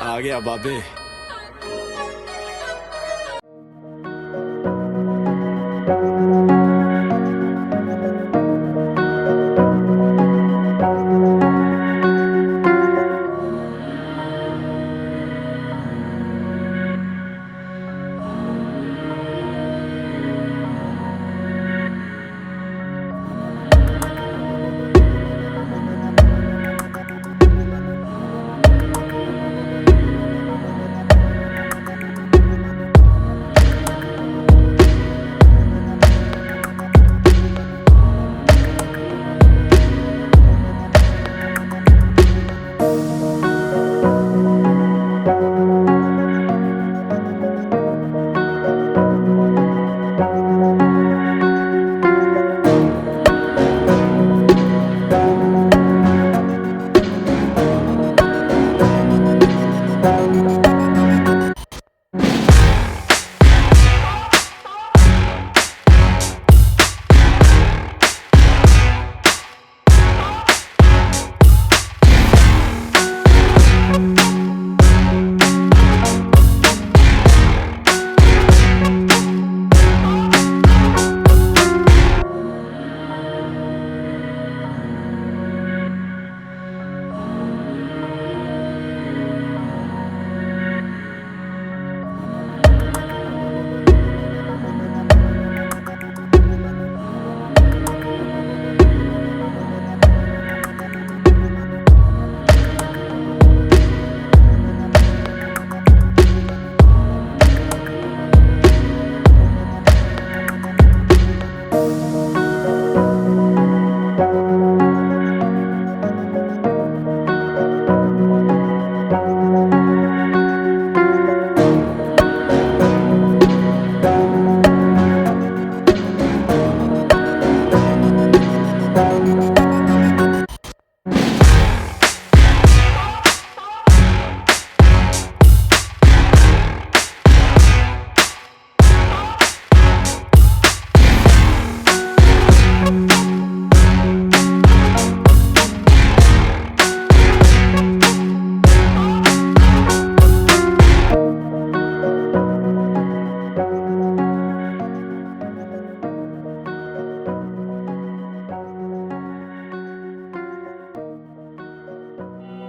आ गया बाबे।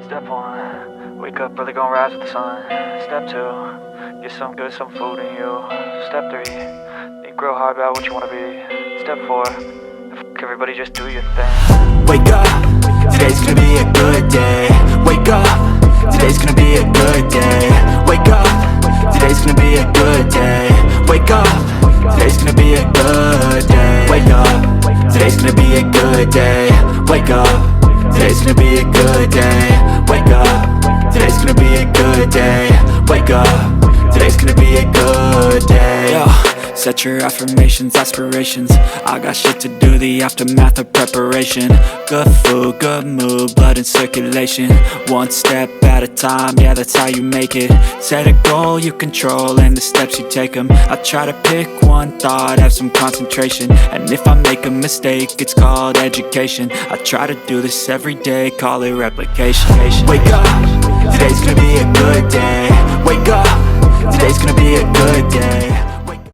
Step one, wake up early, gonna rise with the sun. Step two, get some good, some food in you. Step three, think real hard about what you wanna be. Step four, everybody just do your thing. Wake up, today's gonna be a good day. Wake up, today's gonna be a good day. Wake up, today's gonna be a good day. Wake up, today's gonna be a good day. Wake up, today's gonna be a good day. Wake up, today's gonna be a good day. Wake up, today's gonna be a good day. Wake up, today's gonna be a good day. Yo, set your affirmations, aspirations. I got shit to do, the aftermath of preparation. Good food, good mood, blood in circulation. One step at a time, yeah, that's how you make it. Set a goal you control and the steps you take them. I try to pick one thought, have some concentration. And if I make a mistake, it's called education. I try to do this every day, call it replication. Wake up, today's gonna be a good day. Wake up, today's gonna be a good day.